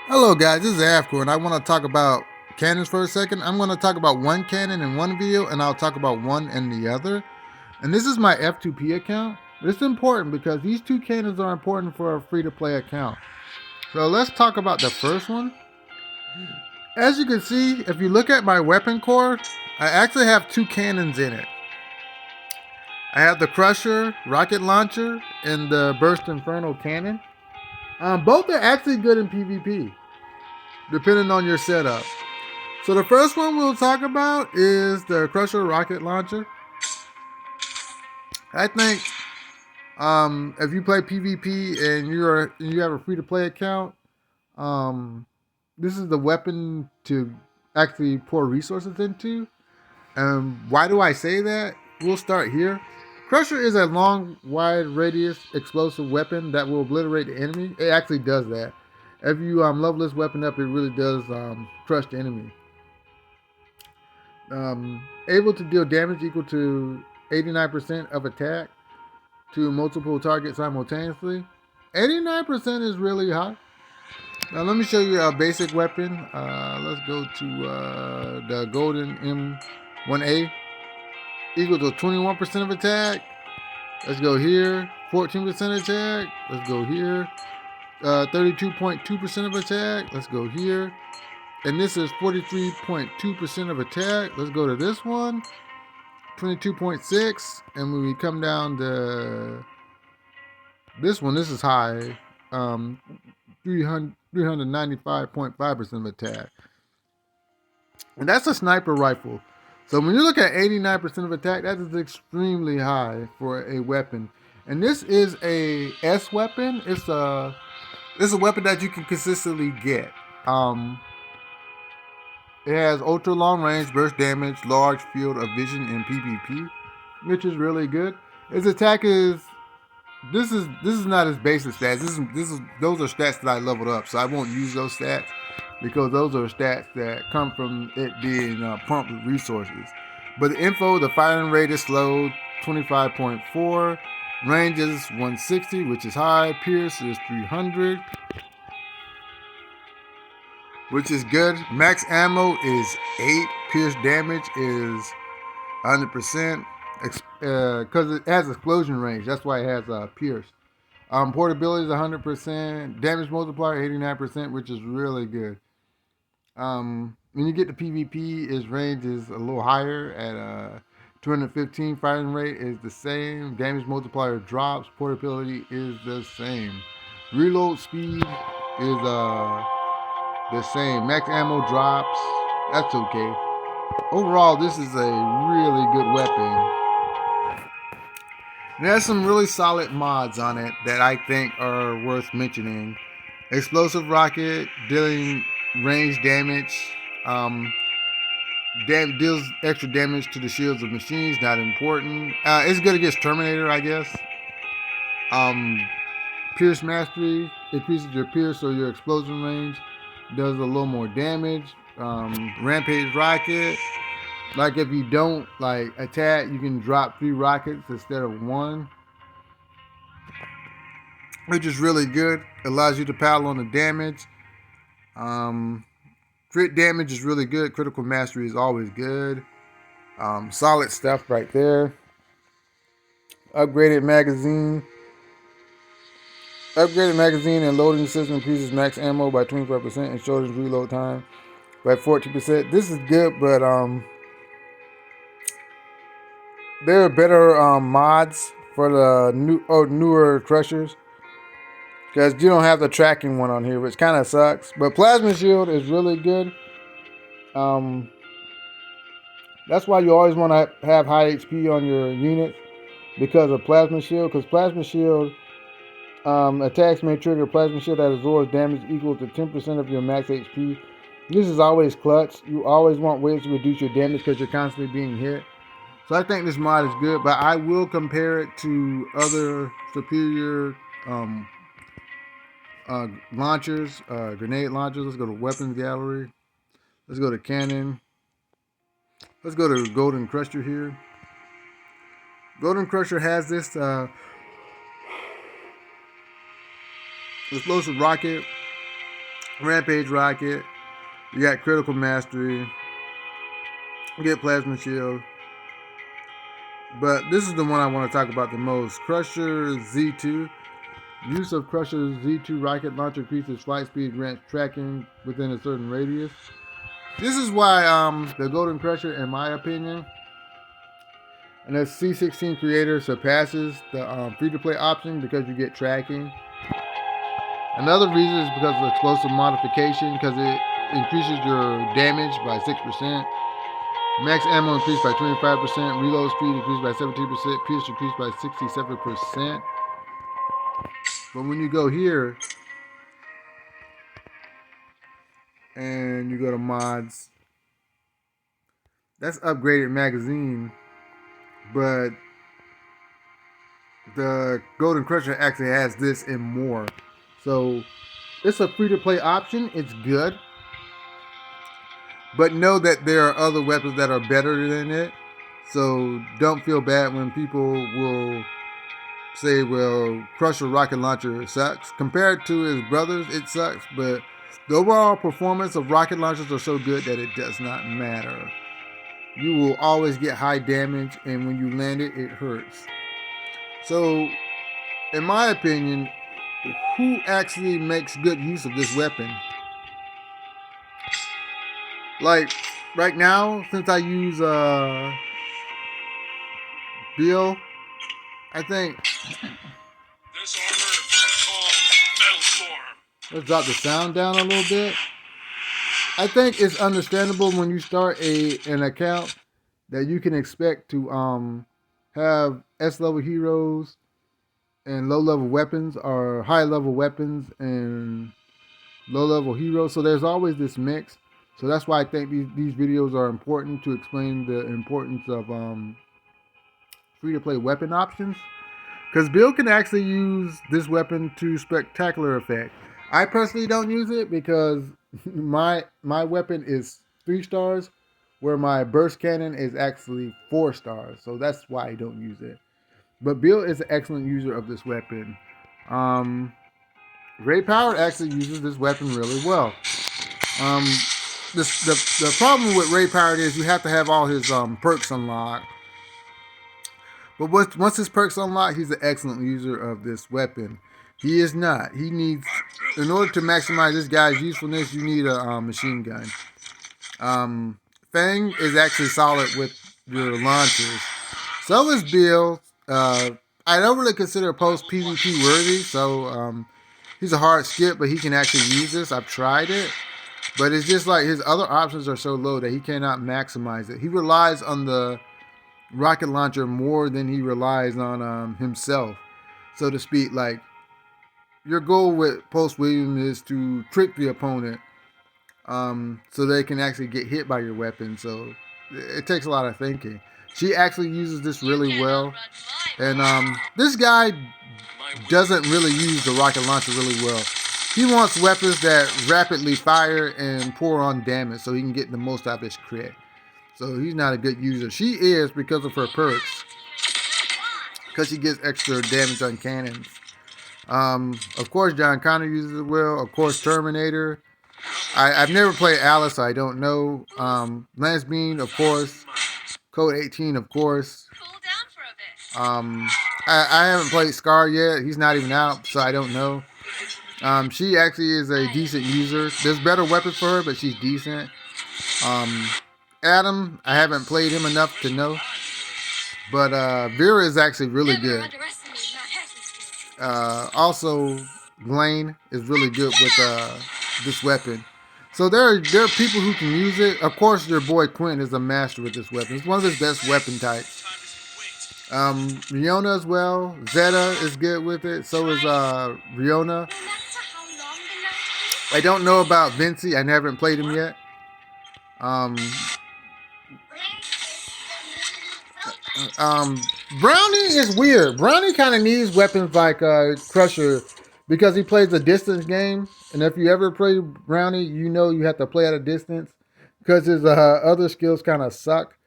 Hello guys, this is Avcoor and I want to talk about cannons for a second. I'm going to talk about one cannon in one video and I'll talk about one in the other. And this is my F2P account. It's important because these two cannons are important for a free-to-play account. So let's talk about the first one. As you can see, if you look at my weapon core, I actually have two cannons in it. I have the Crusher rocket launcher and the Burst Inferno cannon. Both are actually good in PvP, depending on your setup. So the first one we'll talk about is the Crusher rocket launcher. I think if you play PvP and you have a free to play account, um, this is the weapon to actually pour resources into. Why do I say that? We'll start here. Crusher is a long, wide radius explosive weapon that will obliterate the enemy. It actually does that. If you level this weapon up, it really does crush the enemy. Able to deal damage equal to 89% of attack to multiple targets simultaneously. 89% is really high. Now let me show you a basic weapon. Let's go to the golden M1A. Equal to 21% of attack. Let's go here. 14% attack. Let's go here. 32.2% of attack. Let's go here. And this is 43.2% of attack. Let's go to this one. 22.6. And when we come down to this one, this is high. 395.5% of attack. And that's a sniper rifle. So when you look at 89% of attack, that is extremely high for a weapon. And this is a S weapon. It's a weapon that you can consistently get. It has ultra long range, burst damage, large field of vision in PvP, which is really good. Its attack is this is not his basic stats. This is those are stats that I leveled up, so I won't use those stats because those are stats that come from it being pumped with resources. But the info, the firing rate is slow, 25.4. Range is 160, which is high. Pierce is 300, which is good. Max ammo is 8. Pierce damage is 100%. Because it has explosion range. That's why it has pierce. Portability is 100%. Damage multiplier 89%, which is really good. When you get to PvP, its range is a little higher at 215. Firing rate is the same. Damage multiplier drops. Portability is the same. Reload speed is the same. Max ammo drops. That's okay. Overall, this is a really good weapon. There's some really solid mods on it that I think are worth mentioning. Explosive rocket, dealing range damage, deals extra damage to the shields of machines, not important. It's good against Terminator, I guess. Pierce mastery, increases your pierce or your explosion range, does a little more damage. Rampage rocket, like if you don't like attack, you can drop 3 rockets instead of 1, which is really good. It allows you to pile on the damage. Crit damage is really good. Critical mastery is always good. Solid stuff right there. Upgraded magazine. Upgraded magazine and loading system increases max ammo by 25% and shortens reload time by 14%. This is good, but there are better mods for the newer crushers because you don't have the tracking one on here, which kind of sucks. But plasma shield is really good. That's why you always want to have high HP on your units because of plasma shield. Because plasma shield attacks may trigger plasma shield that absorbs damage equal to 10% of your max HP. This is always clutch. You always want ways to reduce your damage because you're constantly being hit. So I think this mod is good, but I will compare it to other superior launchers, grenade launchers. Let's go to weapons gallery. Let's go to cannon. Let's go to Golden Crusher here. Golden Crusher has this explosive rocket Rampage Rocket. You got Critical Mastery. You get Plasma Shield. But this is the one I want to talk about the most. Crusher Z2. Use of Crusher Z2 rocket launcher increases flight speed, grants tracking within a certain radius. This is why the Golden Crusher, in my opinion, and the C16 creator surpasses the free-to-play option because you get tracking. Another reason is because of explosive modification, because it increases your damage by 6%. Max ammo increased by 25%. Reload speed increased by 17%. Pierce increased by 67%. But when you go here and you go to mods, that's upgraded magazine. But the Golden Crusher actually has this and more. So it's a free-to-play option. It's good. But know that there are other weapons that are better than it. So don't feel bad when people will say, well, Crusher Rocket Launcher sucks. Compared to his brothers, it sucks. But the overall performance of rocket launchers are so good that it does not matter. You will always get high damage, and when you land it, it hurts. So, in my opinion, who actually makes good use of this weapon? Like, right now, since I use Bill, I think. This armor is called Metal Storm. Let's drop the sound down a little bit. I think it's understandable when you start an account that you can expect to have S level heroes and low level weapons, or high level weapons and low level heroes. So there's always this mix. So that's why I think these videos are important, to explain the importance of free to play weapon options. Because Bill can actually use this weapon to spectacular effect. I personally don't use it because my weapon is 3 stars, where my burst cannon is actually 4 stars. So that's why I don't use it. But Bill is an excellent user of this weapon. Ray Power actually uses this weapon really well. The problem with Ray Power is you have to have all his perks unlocked. But once his perks unlocked, he's an excellent user of this weapon. He is not. He needs, in order to maximize this guy's usefulness, you need a machine gun. Fang is actually solid with your launchers. So is Bill. I don't really consider post PvP worthy, so he's a hard skip, but he can actually use this. I've tried it, but it's just like his other options are so low that he cannot maximize it. He relies on the rocket launcher more than he relies on himself, so to speak. Like, your goal with Post Williams is to trick the opponent, so they can actually get hit by your weapon. So it takes a lot of thinking. She actually uses this really well, and this guy doesn't really use the rocket launcher really well. He wants weapons that rapidly fire and pour on damage so he can get the most out of his crit. So he's not a good user. She is, because of her perks, because she gets extra damage on cannons. Of course, John Connor uses it well. Of course, Terminator. I've never played Alice, so I don't know. Lance Bean, of course. Code 18, of course. I haven't played Scar yet. He's not even out, so I don't know. She actually is a decent user. There's better weapons for her, but she's decent. Adam, I haven't played him enough to know. But Vera is actually really good. Also, Blaine is really good with this weapon. So there are people who can use it. Of course, your boy Quinn is a master with this weapon. It's one of his best weapon types. Riona as well. Zeta is good with it. So is Riona. I don't know about Vinci. I haven't played him yet. Brownie is weird. Brownie kind of needs weapons like Crusher, because he plays a distance game. And if you ever play Brownie, you know you have to play at a distance because his other skills kind of suck.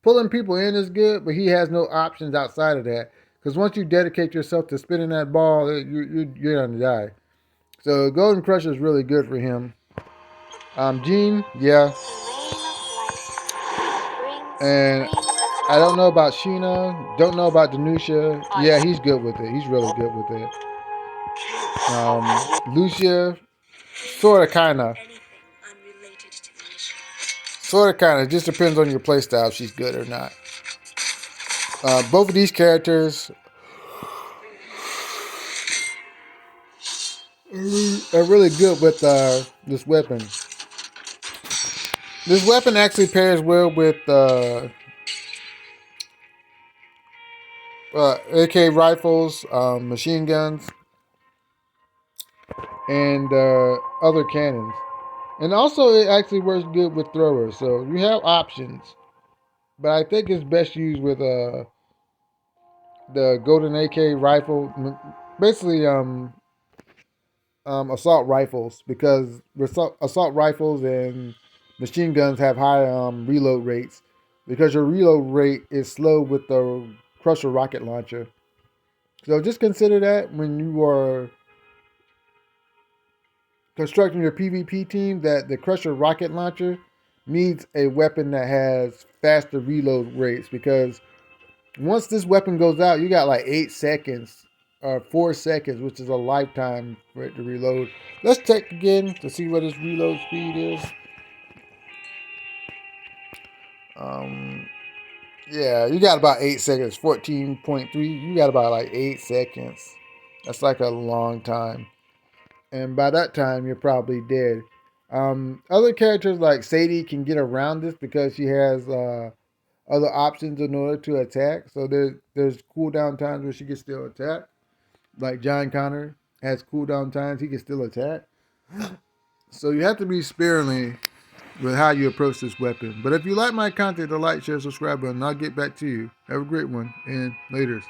Pulling people in is good, but he has no options outside of that. Because once you dedicate yourself to spinning that ball, you're going to die. So Golden Crusher is really good for him. Gene, yeah. And I don't know about Sheena. Don't know about Danusha. Yeah, he's good with it. He's really good with it. Lucia, sort of, kind of. Sort of, kind of. Just depends on your playstyle if she's good or not. Both of these characters are really good with this weapon. This weapon actually pairs well with AK rifles, machine guns, and other cannons. And also, it actually works good with throwers. So you have options, but I think it's best used with the golden AK rifle, basically assault rifles, because assault rifles and machine guns have high reload rates, because your reload rate is slow with the Crusher rocket launcher. So just consider that when you are constructing your PvP team, that the Crusher rocket launcher needs a weapon that has faster reload rates, because once this weapon goes out, you got like 8 seconds or 4 seconds, which is a lifetime for it to reload. Let's check again to see what its reload speed is. Um, yeah, you got about 8 seconds. 14.3. You got about like 8 seconds. That's like a long time. And by that time, you're probably dead. Other characters like Sadie can get around this because she has other options in order to attack. So there's cooldown times where she can still attack. Like John Connor has cooldown times, he can still attack. So you have to be sparingly with how you approach this weapon. But if you like my content, the like, share, subscribe button, and I'll get back to you. Have a great one, and laters.